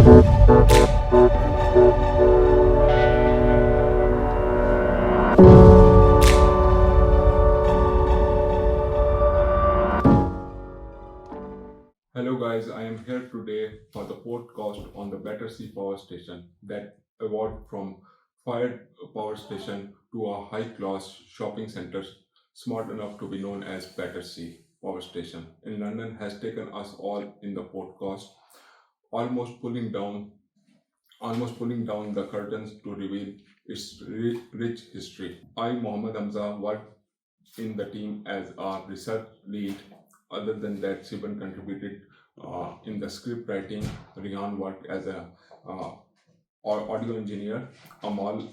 Hello guys, I am here today for the podcast on the Battersea Power Station that evolved from fired power station to a high-class shopping center smart enough to be known as Battersea Power Station in London has taken us all in the podcast, almost pulling down almost pulling down the curtains to reveal its rich history. I, Mohammed Hamza, worked in the team as a research lead. Other than that, Siban contributed in the script writing. Rihan worked as a uh, audio engineer. Amal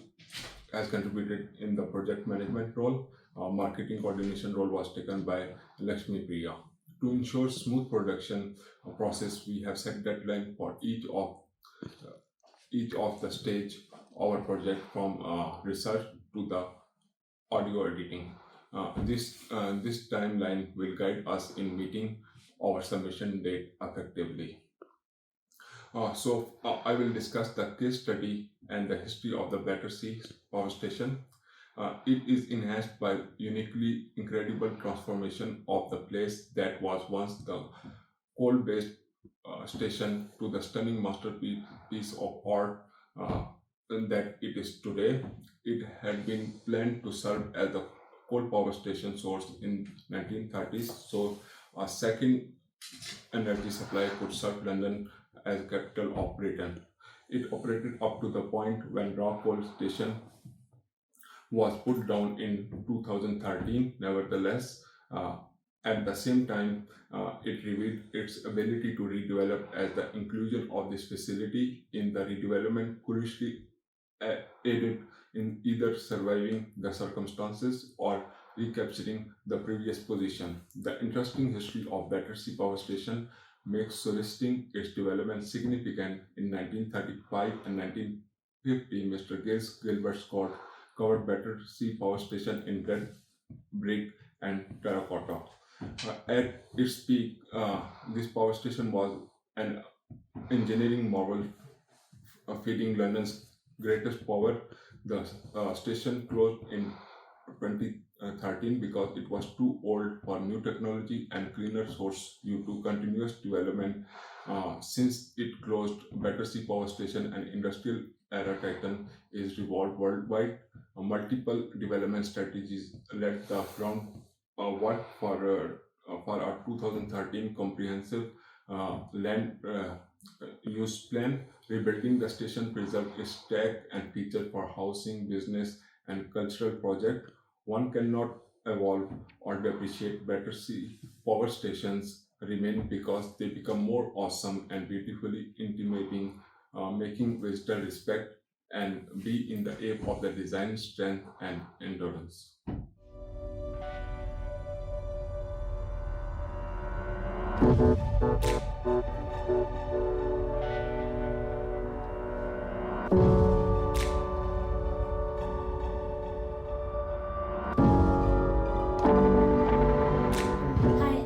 has contributed in the project management role. Marketing coordination role was taken by Lakshmi Priya. To ensure smooth production process, we have set deadline for each of the stage our project from research to the audio editing. This timeline will guide us in meeting our submission date effectively. I will discuss the case study and the history of the Battersea Power Station. It is enhanced by uniquely incredible transformation of the place that was once the coal-based station to the stunning masterpiece piece of art that it is today. It had been planned to serve as the coal power station source in 1930s, so a second energy supply could serve London as capital of Britain. It operated up to the point when raw coal station was put down in 2013. Nevertheless, at the same time, it revealed its ability to redevelop as the inclusion of this facility in the redevelopment curiously aided in either surviving the circumstances or recapturing the previous position. The interesting history of Battersea Power Station makes soliciting its development significant. In 1935 and 1950, Mr. Gilbert Scott covered Battersea Power Station in red brick and terracotta. At its peak, this power station was an engineering marvel, feeding London's greatest power. The station closed in 2013 because it was too old for new technology and cleaner source due to continuous development. Since it closed, Battersea Power Station, an industrial era titan, is revolved worldwide. Multiple development strategies led the ground work for our 2013 comprehensive land use plan. Rebuilding the station preserved its tech and feature for housing, business, and cultural project. One cannot evolve or depreciate Battersea power stations remain because they become more awesome and beautifully intimating, making visitor respect and be in the ape of the design strength and endurance. Hi,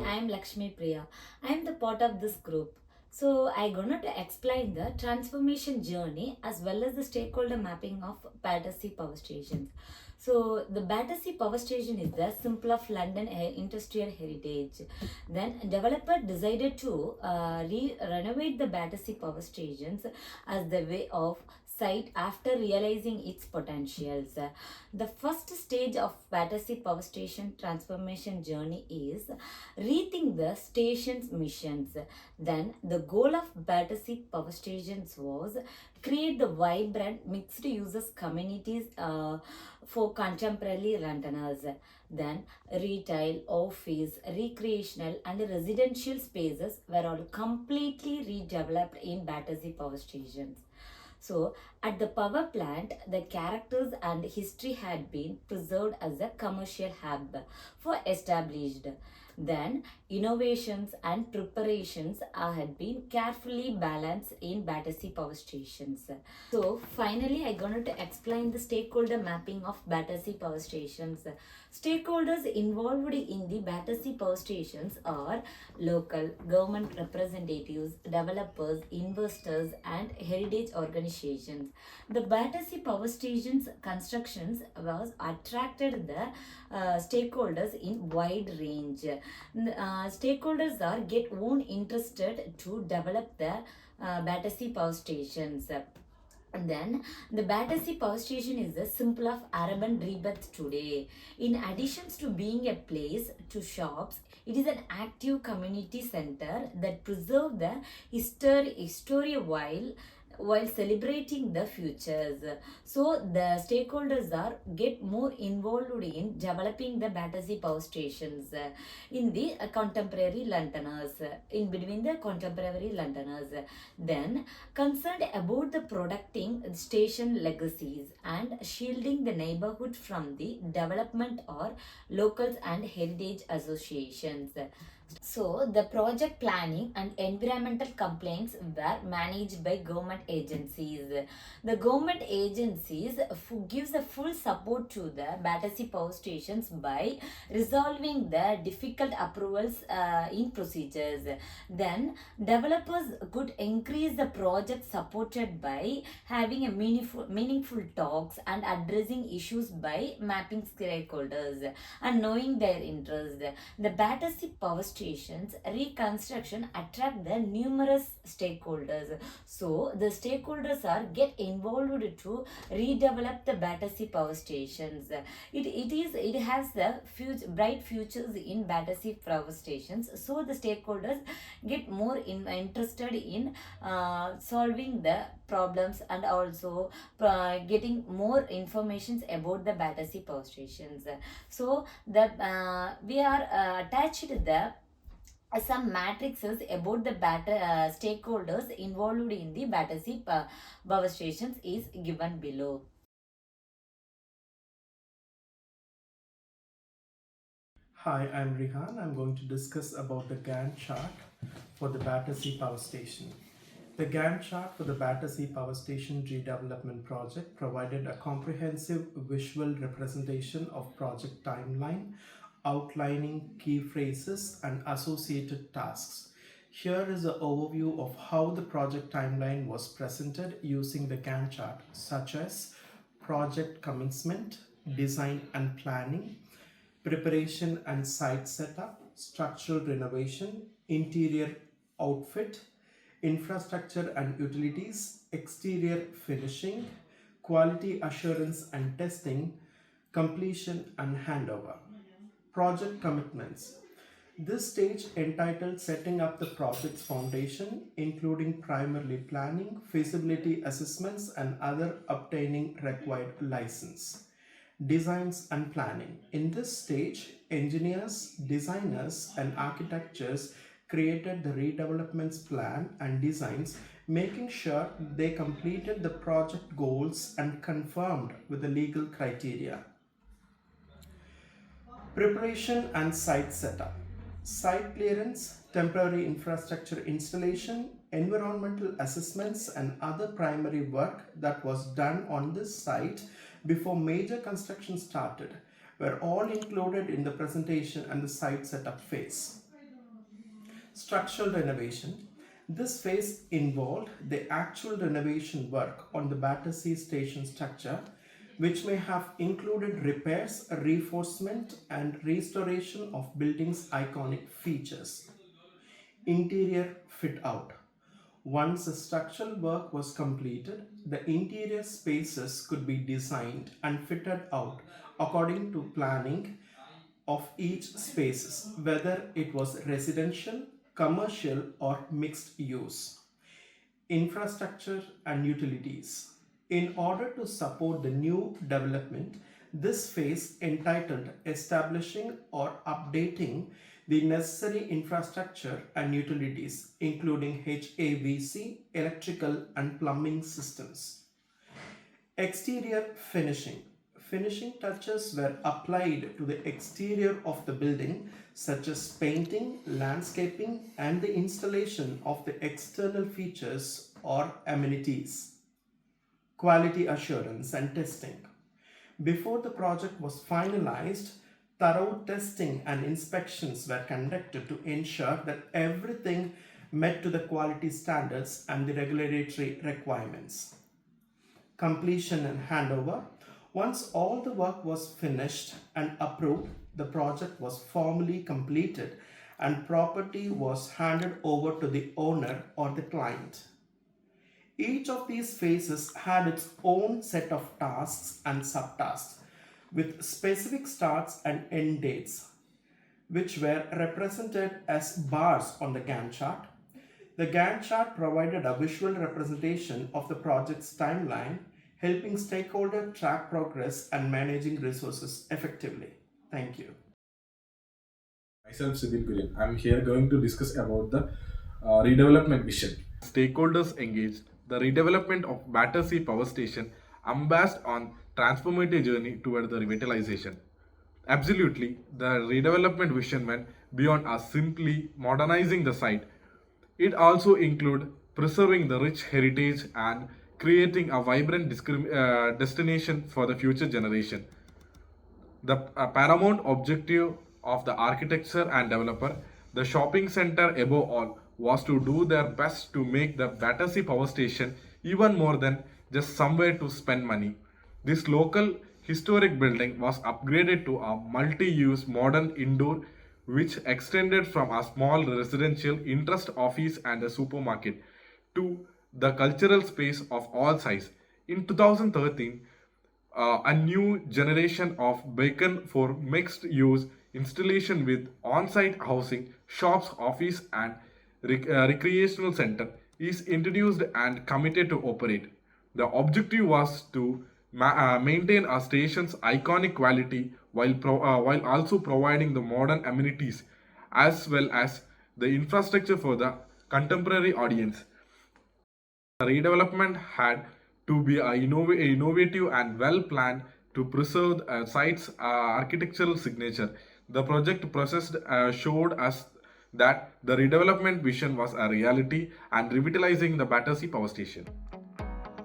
I'm Lakshmi Priya. I'm the part of this group. So I gonna to explain the transformation journey as well as the stakeholder mapping of Battersea Power Stations. So the Battersea Power Station is the symbol of London industrial heritage. Then developer decided to renovate the Battersea Power Stations as the way of site after realizing its potentials. The first stage of Battersea Power Station transformation journey is rethink the station's missions. Then the goal of Battersea Power Stations was create the vibrant mixed users communities for contemporary Londoners. Then retail, office, recreational and residential spaces were all completely redeveloped in Battersea Power Stations. So, at the power plant, the characters and history had been preserved as a commercial hub for established. Then, innovations and preparations had been carefully balanced in Battersea power stations. So, finally, I'm going to explain the stakeholder mapping of Battersea power stations. Stakeholders involved in the Battersea power stations are local government representatives, developers, investors, and heritage organizations. The Battersea power stations constructions was attracted the stakeholders in wide range. Stakeholders are get own interested to develop the Battersea power stations. And then the Battersea Power Station is a symbol of urban rebirth today. In addition to being a place to shops, it is an active community center that preserves the history while celebrating the futures. So the stakeholders are get more involved in developing the Battersea power stations in the contemporary Londoners, in between the contemporary Londoners. Then concerned about the protecting station legacies and shielding the neighborhood from the development or locals and heritage associations. So, the project planning and environmental complaints were managed by government agencies. The government agencies gives a full support to the Battersea power stations by resolving the difficult approvals in procedures. Then, developers could increase the project supported by having a meaningful talks and addressing issues by mapping stakeholders and knowing their interest. The Battersea power stations reconstruction attract the numerous stakeholders. So the stakeholders are get involved to redevelop the Battersea power stations. It has the bright futures in Battersea power stations. So the stakeholders get more interested in solving the problems and also getting more informations about the Battersea power stations. So the we are attached the some matrices about the stakeholders involved in the Battersea power stations is given below. Hi, I'm Rihan. I'm going to discuss about the Gantt chart for the Battersea Power Station. The Gantt chart for the Battersea Power Station redevelopment project provided a comprehensive visual representation of project timeline, outlining key phrases and associated tasks. Here is an overview of how the project timeline was presented using the Gantt chart, such as project commencement, design and planning, preparation and site setup, structural renovation, interior outfit, infrastructure and utilities, exterior finishing, quality assurance and testing, completion and handover. Project commitments. This stage entitled Setting Up the Project's Foundation, including primarily planning, feasibility assessments, and other obtaining required license. Designs and planning. In this stage, engineers, designers, and architects created the redevelopment's plan and designs, making sure they completed the project goals and confirmed with the legal criteria. Preparation and site setup. Site clearance, temporary infrastructure installation, environmental assessments, and other primary work that was done on this site before major construction started were all included in the presentation and the site setup phase. Structural renovation. This phase involved the actual renovation work on the Battersea station structure, which may have included repairs, reinforcement, and restoration of building's iconic features. Interior fit out. Once the structural work was completed, the interior spaces could be designed and fitted out according to planning of each spaces, whether it was residential, commercial, or mixed use. Infrastructure and utilities. In order to support the new development, this phase entitled establishing or updating the necessary infrastructure and utilities, including HAVC, electrical and plumbing systems. Exterior finishing. Finishing touches were applied to the exterior of the building, such as painting, landscaping, and the installation of the external features or amenities. Quality assurance and testing. Before the project was finalized, thorough testing and inspections were conducted to ensure that everything met to the quality standards and the regulatory requirements. Completion and handover. Once all the work was finished and approved, the project was formally completed and property was handed over to the owner or the client. Each of these phases had its own set of tasks and subtasks with specific starts and end dates, which were represented as bars on the Gantt chart. The Gantt chart provided a visual representation of the project's timeline, helping stakeholders track progress and managing resources effectively. Thank you. Myself, Siddhil Kulian. I'm here going to discuss about the redevelopment vision. Stakeholders engaged. The redevelopment of Battersea Power Station embarked on transformative journey toward the revitalization. Absolutely, the redevelopment vision went beyond us simply modernizing the site. It also included preserving the rich heritage and creating a vibrant destination for the future generation. The paramount objective of the architecture and developer, the shopping center above all, was to do their best to make the Battersea Power Station even more than just somewhere to spend money. This local historic building was upgraded to a multi-use modern indoor which extended from a small residential interest office and a supermarket to the cultural space of all size. In 2013, a new generation of beacon for mixed use installation with on-site housing, shops, office and recreational center is introduced and committed to operate. The objective was to maintain a station's iconic quality while also providing the modern amenities as well as the infrastructure for the contemporary audience. The redevelopment had to be innovative and well planned to preserve a site's architectural signature. The project process showed us that the redevelopment vision was a reality and revitalizing the Battersea Power Station.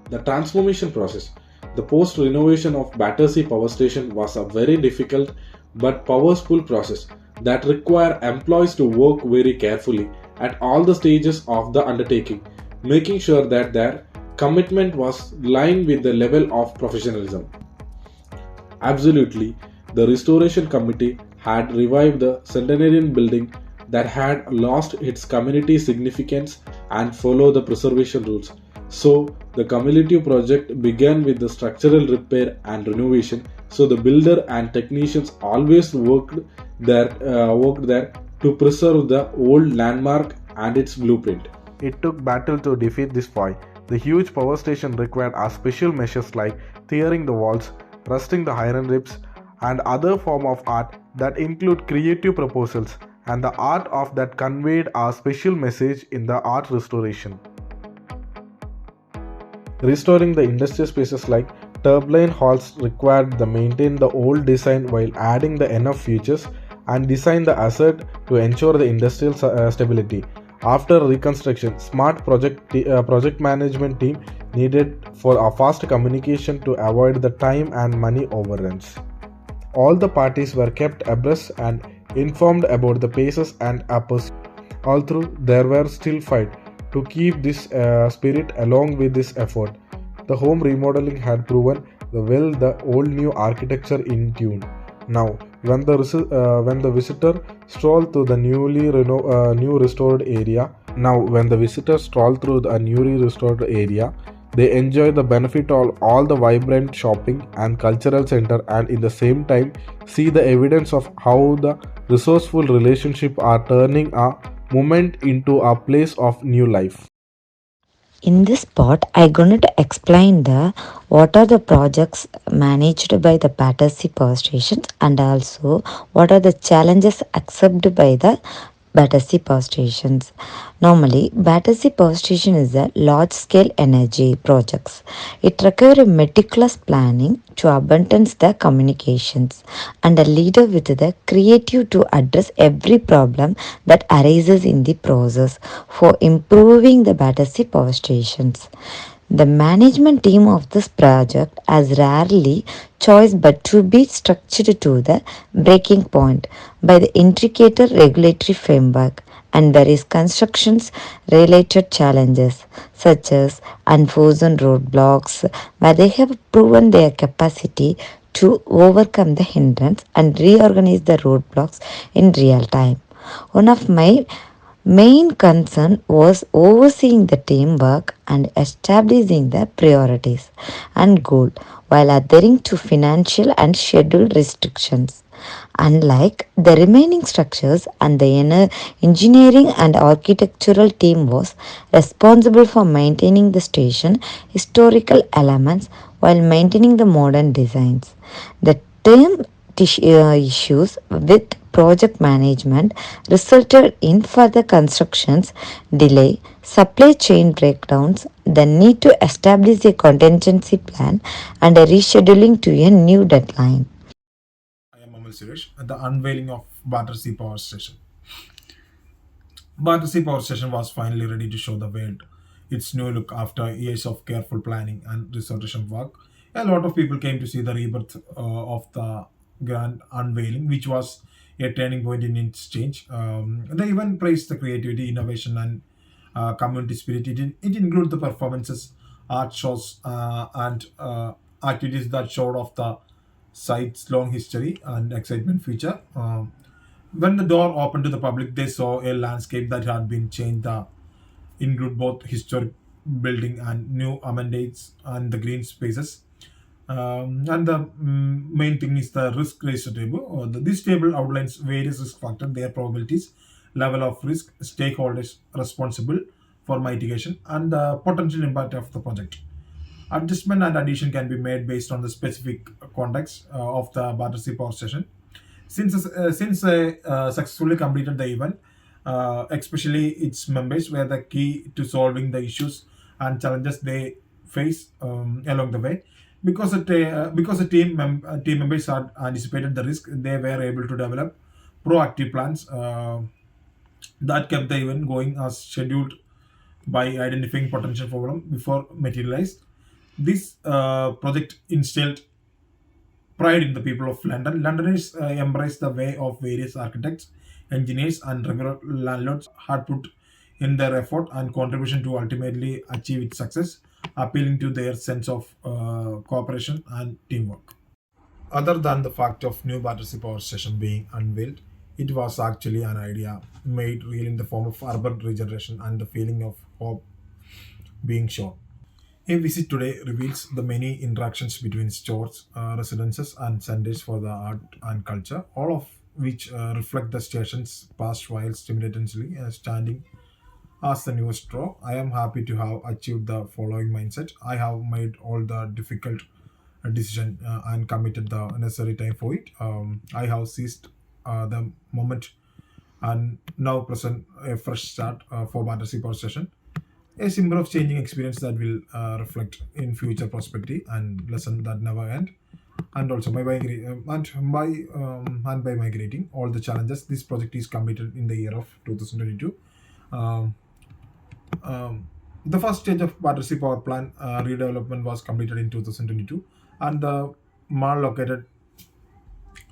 The transformation process. The post renovation of Battersea Power Station was a very difficult but powerful process that required employees to work very carefully at all the stages of the undertaking, making sure that their commitment was in line with the level of professionalism. Absolutely, the restoration committee had revived the centenarian building that had lost its community significance and follow the preservation rules. So, the cumulative project began with the structural repair and renovation. So, the builder and technicians always worked there to preserve the old landmark and its blueprint. It took battle to defeat this foe. The huge power station required a special measures like tearing the walls, rusting the iron ribs, and other form of art that include creative proposals and the art of that conveyed a special message in the art restoration. Restoring the industrial spaces like turbine halls required to maintain the old design while adding the enough features and design the asset to ensure the industrial stability. After reconstruction, smart project management team needed for a fast communication to avoid the time and money overruns. All the parties were kept abreast and informed about the paces and uppers. Although there were still fight to keep this spirit along with this effort. The home remodeling had proven the old new architecture in tune. Now, when the visitor strolled through the new restored area, they enjoy the benefit of all the vibrant shopping and cultural center, and in the same time see the evidence of how the resourceful relationship are turning a moment into a place of new life. In this part, I'm going to explain the what are the projects managed by the Battersea Power Stations and also what are the challenges accepted by the Battersea Power Stations. Normally, Battersea Power Station is a large-scale energy projects. It requires a meticulous planning to abundance the communications and a leader with the creative to address every problem that arises in the process for improving the Battersea Power Stations. The management team of this project has rarely choice but to be structured to the breaking point by the intricate regulatory framework, and there is constructions related challenges such as unforeseen roadblocks where they have proven their capacity to overcome the hindrance and reorganize the roadblocks in real time. One of my main concern was overseeing the teamwork and establishing the priorities and goal while adhering to financial and schedule restrictions. Unlike the remaining structures and the engineering and architectural team was responsible for maintaining the station historical elements while maintaining the modern designs. The term issues with project management resulted in further constructions delay, supply chain breakdowns, the need to establish a contingency plan, and a rescheduling to a new deadline. I am Amal Suresh at the unveiling of Battersea Power Station. Battersea Power Station was finally ready to show the world its new look after years of careful planning and restoration work. A lot of people came to see the rebirth of the grand unveiling, which was a turning point in its change. They even praised the creativity, innovation, and community spirit. It included the performances, art shows, and activities that showed off the site's long history and excitement feature. When the door opened to the public, they saw a landscape that had been changed to include both historic building and new amenities and the green spaces. And the main thing is the risk ratio table. This table outlines various risk factors, their probabilities, level of risk, stakeholders responsible for mitigation, and the potential impact of the project. Adjustment and addition can be made based on the specific context of the Battersea Power Station. Since successfully completed the event, especially its members were the key to solving the issues and challenges they face along the way. Because the team members had anticipated the risk, they were able to develop proactive plans that kept the event going as scheduled by identifying potential problem before materialized. This project instilled pride in the people of London. Londoners embrace the way of various architects, engineers, and regular landlords had put in their effort and contribution to ultimately achieve its success, appealing to their sense of cooperation and teamwork. Other than the fact of new Battersea Power Station being unveiled, it was actually an idea made real in the form of urban regeneration and the feeling of hope being shown. A visit today reveals the many interactions between stores, residences, and centers for the art and culture, all of which reflect the station's past while simultaneously standing as the newest draw. I am happy to have achieved the following mindset. I have made all the difficult decision and committed the necessary time for it. I have seized the moment and now present a fresh start for Battersea Power Station, a symbol of changing experience that will reflect in future perspective and lesson that never end. And also by migrating all the challenges, this project is completed in the year of 2022. um, the first stage of Battersea Power Plant redevelopment was completed in 2022, and the mall located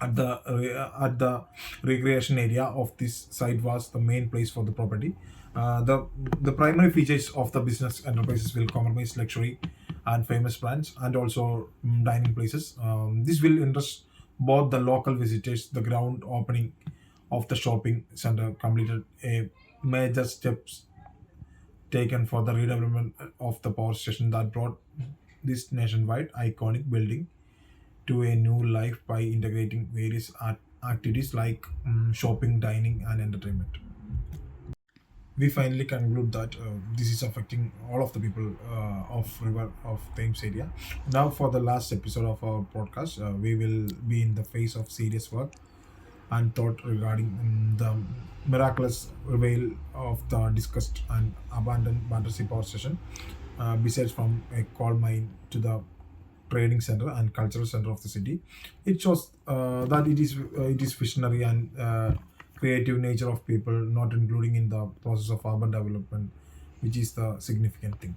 at the recreation area of this site was the main place for the property. The primary features of the business enterprises will compromise luxury and famous brands and also dining places. This will interest both the local visitors. The ground opening of the shopping center completed a major steps taken for the redevelopment of the power station that brought this nationwide iconic building to a new life by integrating various activities like shopping, dining, and entertainment. We finally conclude that this is affecting all of the people of River of Thames area. Now, for the last episode of our podcast, we will be in the phase of serious work and thought regarding the miraculous reveal of the discussed and abandoned Battersea Power Station. Besides from a coal mine to the trading center and cultural center of the city, it shows that it is visionary and creative nature of people, not including in the process of urban development, which is the significant thing.